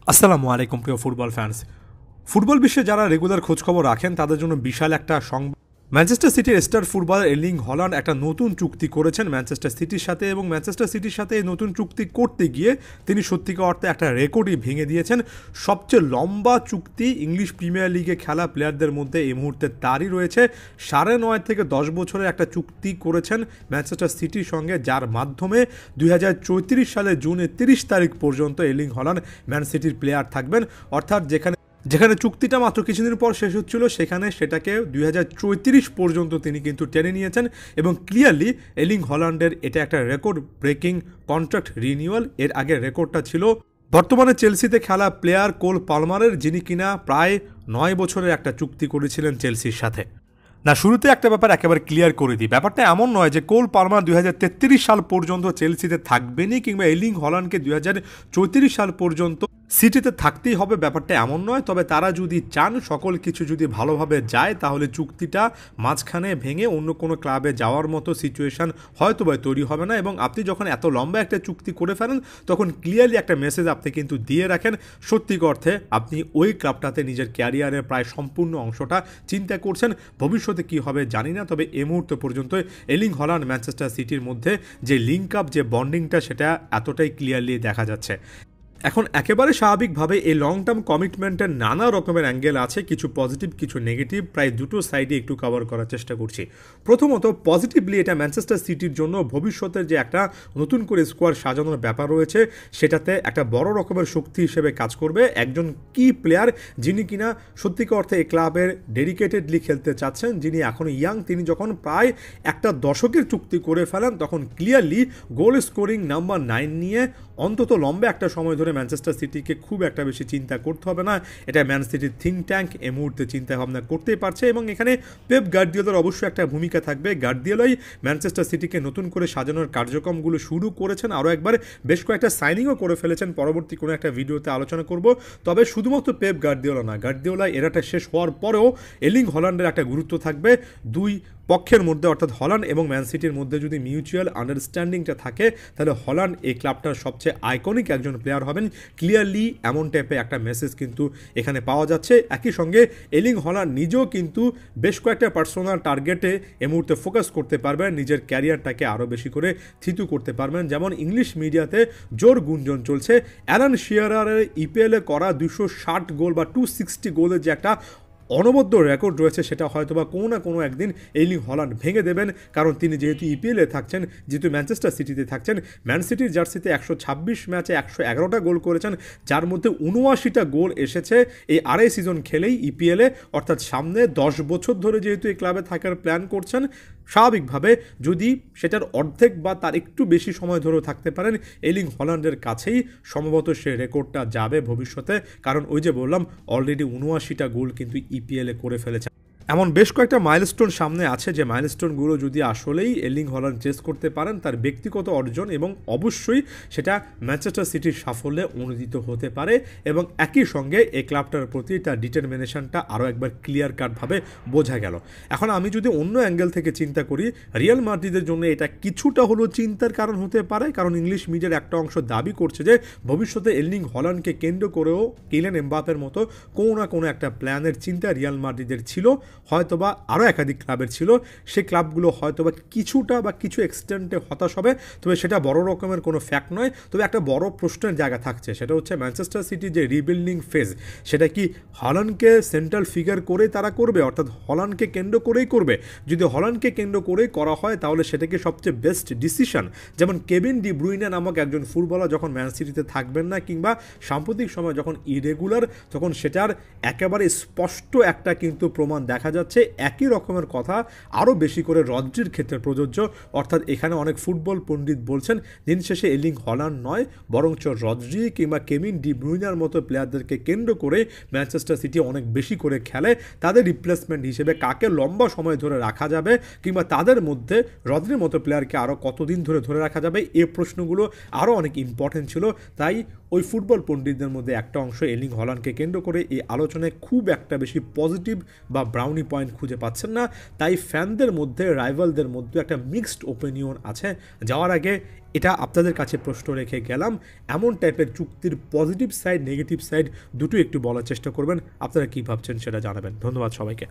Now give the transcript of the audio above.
আসসালামু আলাইকুম প্রিয় ফুটবল ফ্যান্স। ফুটবল বিশ্বে যারা রেগুলার খোঁজখবর রাখেন তাদের জন্য বিশাল একটা সংবাদ। ম্যানচেস্টার সিটির স্টার ফুটবলার এর্লিং হল্যান্ড একটা নতুন চুক্তি করেছেন ম্যানচেস্টার সিটির সাথে, এবং ম্যানচেস্টার সিটির সাথে এই নতুন চুক্তি করতে গিয়ে তিনি সত্যিকার অর্থে একটা রেকর্ডই ভেঙে দিয়েছেন। সবচেয়ে লম্বা চুক্তি ইংলিশ প্রিমিয়ার লিগে খেলা প্লেয়ারদের মধ্যে এই মুহূর্তে তারই রয়েছে। 9.5 থেকে 10 বছরের একটা চুক্তি করেছেন ম্যানচেস্টার সিটির সঙ্গে, যার মাধ্যমে 2034 সালের জুনের 30 তারিখ পর্যন্ত এর্লিং হল্যান্ড ম্যান সিটির প্লেয়ার থাকবেন। অর্থাৎ যেখানে চুক্তিটা মাত্র কিছুদিন পর শেষ হচ্ছিল, সেখানে সেটাকে 2034 পর্যন্ত তিনি কিন্তু টেনে নিয়েছেন। এবং ক্লিয়ারলি এর্লিং হল্যান্ডের এটা একটা রেকর্ড ব্রেকিং কন্ট্রাক্ট রিনিউয়াল। এর আগের রেকর্ডটা ছিল বর্তমানে চেলসিতে খেলা প্লেয়ার কোল পালমারের, যিনি কিনা প্রায় 9 বছরের একটা চুক্তি করেছিলেন চেলসির সাথে। না, শুরুতে একটা ব্যাপার একেবারে ক্লিয়ার করে দিই, ব্যাপারটা এমন নয় যে কোল পালমার 2033 সাল পর্যন্ত চেলসিতে থাকবেনই, কিংবা এর্লিং হল্যান্ডকে 2034 সাল পর্যন্ত সিটিতে থাকতেই হবে, ব্যাপারটা এমন নয়। তবে তারা যদি চান সকল কিছু যদি ভালোভাবে যায়, তাহলে চুক্তিটা মাঝখানে ভেঙে অন্য কোনো ক্লাবে যাওয়ার মতো সিচুয়েশান হয়তো বা তৈরি হবে না। এবং আপনি যখন এত লম্বা একটা চুক্তি করে ফেলেন, তখন ক্লিয়ারলি একটা মেসেজ আপনি কিন্তু দিয়ে রাখেন সত্যিকার অর্থে আপনি ওই ক্লাবটাতে নিজের ক্যারিয়ারের প্রায় সম্পূর্ণ অংশটা চিন্তা করছেন। ভবিষ্যতে কী হবে জানি না, তবে এই মুহূর্ত পর্যন্ত এর্লিং হল্যান্ড ম্যানচেস্টার সিটির মধ্যে যে লিঙ্ক আপ, যে বন্ডিংটা, সেটা এতটাই ক্লিয়ারলি দেখা যাচ্ছে। এখন একেবারে স্বাভাবিকভাবে এই লং টার্ম কমিটমেন্টের নানা রকমের অ্যাঙ্গেল আছে, কিছু পজিটিভ কিছু নেগেটিভ, প্রায় দুটো সাইডে একটু কভার করার চেষ্টা করছি। প্রথমত পজিটিভলি এটা ম্যানচেস্টার সিটির জন্য ভবিষ্যতের যে একটা নতুন করে স্কোয়াড সাজানোর ব্যাপার রয়েছে, সেটাতে একটা বড় রকমের শক্তি হিসেবে কাজ করবে একজন কি প্লেয়ার, যিনি কিনা সত্যিকার অর্থে এই ক্লাবের ডেডিকেটেডলি খেলতে চাচ্ছেন, যিনি এখনও ইয়াং। তিনি যখন প্রায় একটা দশকের চুক্তি করে ফেলেন, তখন ক্লিয়ারলি গোল স্কোরিং নাম্বার 9 নিয়ে অন্তত লম্বা একটা সময় ধরে ম্যানচেস্টার সিটিকে খুব একটা বেশি চিন্তা করতে হবে না। এটা ম্যান সিটির থিঙ্ক ট্যাঙ্ক এই মুহূর্তে চিন্তা ভাবনা করতেই পারছে, এবং এখানে পেপ গার্দিওলার অবশ্যই একটা ভূমিকা থাকবে। গার্দিওলাই ম্যানচেস্টার সিটিকে নতুন করে সাজানোর কার্যক্রমগুলো শুরু করেছেন, আরও একবার বেশ কয়েকটা সাইনিংও করে ফেলেছেন, পরবর্তী কোনো একটা ভিডিওতে আলোচনা করব। তবে শুধুমাত্র পেপ গার্দিওলা না, গার্দিওলা এরাটা শেষ হওয়ার পরেও এর্লিং হল্যান্ডের একটা গুরুত্ব থাকবে দুই পক্ষের মধ্যে, অর্থাৎ হল্যান্ড এবং ম্যান সিটির মধ্যে যদি মিউচুয়াল আন্ডারস্ট্যান্ডিংটা থাকে, তাহলে হল্যান্ড এই ক্লাবটার সবচেয়ে আইকনিক একজন প্লেয়ার হবেন। ক্লিয়ারলি এমন টাইপের একটা মেসেজ কিন্তু এখানে পাওয়া যাচ্ছে। একই সঙ্গে এর্লিং হল্যান্ড নিজেও কিন্তু বেশ কয়েকটা পার্সোনাল টার্গেটে এই মুহূর্তে ফোকাস করতে পারবেন, নিজের ক্যারিয়ারটাকে আরও বেশি করে থিতু করতে পারবেন। যেমন ইংলিশ মিডিয়াতে জোর গুঞ্জন চলছে, অ্যালান শিয়ারারের ইপিএলে করা 260 গোল বা 260 গোলের যে একটা অনবদ্য রেকর্ড রয়েছে, সেটা হয়তো বা কোনো না কোনো একদিন এর্লিং হল্যান্ড ভেঙে দেবেন। কারণ তিনি যেহেতু ইপিএলে থাকছেন, যেহেতু ম্যানচেস্টার সিটিতে থাকছেন, ম্যান সিটির জার্সিতে 126 ম্যাচে 111টা গোল করেছেন, যার মধ্যে 79টা গোল এসেছে এই আড়াই সিজন খেলেই ইপিএলে। অর্থাৎ সামনে 10 বছর ধরে যেহেতু এই ক্লাবে থাকার প্ল্যান করছেন, স্বাভাবিকভাবে যদি সেটার অর্ধেক বা তার একটু বেশি সময় ধরেও থাকতে পারেন, এর্লিং হল্যান্ডের কাছেই সম্ভবত সে রেকর্ডটা যাবে ভবিষ্যতে। কারণ ওই যে বললাম, অলরেডি 79টা গোল কিন্তু ইপিএলে করে ফেলেছে। এমন বেশ কয়েকটা মাইলস্টোন সামনে আছে, যে মাইলস্টোনগুলো যদি আসলেই এর্লিং হল্যান্ড চেস করতে পারেন, তার ব্যক্তিগত অর্জন এবং অবশ্যই সেটা ম্যানচেস্টার সিটির সাফল্যে অনুদিত হতে পারে, এবং একই সঙ্গে এই ক্লাবটার প্রতি তার ডিটারমিনেশনটা আরও একবার ক্লিয়ার কাটভাবে বোঝা গেল। এখন আমি যদি অন্য অ্যাঙ্গেল থেকে চিন্তা করি, রিয়াল মাদ্রিদের জন্য এটা কিছুটা হলেও চিন্তার কারণ হতে পারে, কারণ ইংলিশ মিডিয়ার একটা অংশ দাবি করছে যে ভবিষ্যতে এর্লিং হল্যান্ডকে কেন্দ্র করেও কিলিয়ান এমবাপ্পের মতো কোনো না কোনো একটা প্ল্যানের চিন্তা রিয়াল মাদ্রিদের ছিল, হয়তোবা আরও একাধিক ক্লাবের ছিল। সেই ক্লাবগুলো হয়তোবা কিছুটা বা কিছু এক্সটেন্টে হতাশ হবে, তবে সেটা বড় রকমের কোনো ফ্যাক্ট নয়। তবে একটা বড় প্রশ্নের জায়গা থাকছে, সেটা হচ্ছে ম্যানচেস্টার সিটি যে রিবিল্ডিং ফেজ, সেটা কি হল্যান্ডকে সেন্ট্রাল ফিগার করে তারা করবে, অর্থাৎ হল্যান্ডকে কেন্দ্র করেই করবে? যদি হল্যান্ডকে কেন্দ্র করেই করা হয়, তাহলে সেটাকে সবচেয়ে বেস্ট ডিসিশন। যেমন কেভিন ডি ব্রুইনে নামক একজন ফুটবলার যখন ম্যান সিটিতে থাকবেন না, কিংবা সাম্প্রতিক সময় যখন ইরেগুলার, তখন সেটার একেবারে স্পষ্ট একটা কিন্তু প্রমাণ দেখা যাচ্ছে। একই রকমের কথা আরও বেশি করে রদ্রির ক্ষেত্রে প্রযোজ্য। অর্থাৎ এখানে অনেক ফুটবল পণ্ডিত বলছেন, দিন শেষে এর্লিং হল্যান্ড নয়, বরঞ্চ রদ্রি কিংবা কেভিন ডি ব্রুইনার মতো প্লেয়ারদেরকে কেন্দ্র করে ম্যানচেস্টার সিটি অনেক বেশি করে খেলে। তাদের রিপ্লেসমেন্ট হিসেবে কাকে লম্বা সময় ধরে রাখা যাবে, কিংবা তাদের মধ্যে রদ্রির মতো প্লেয়ারকে আরও কতদিন ধরে রাখা যাবে, এই প্রশ্নগুলো আরও অনেক ইম্পর্টেন্ট ছিল। তাই ওই ফুটবল পণ্ডিতদের মধ্যে একটা অংশ এর্লিং হল্যান্ডকে কেন্দ্র করে এই আলোচনায় খুব একটা বেশি পজিটিভ বা ব্রাউনি পয়েন্ট খুঁজে পাচ্ছেন না। তাই ফ্যানদের মধ্যে, রাইভালদের মধ্যে একটা মিক্সড ওপিনিয়ন আছে। যাওয়ার আগে এটা আপনাদের কাছে প্রশ্ন রেখে গেলাম, এমন টাইপের চুক্তির পজিটিভ সাইড, নেগেটিভ সাইড দুটো একটু বলার চেষ্টা করবেন। আপনারা কী ভাবছেন সেটা জানাবেন। ধন্যবাদ সবাইকে।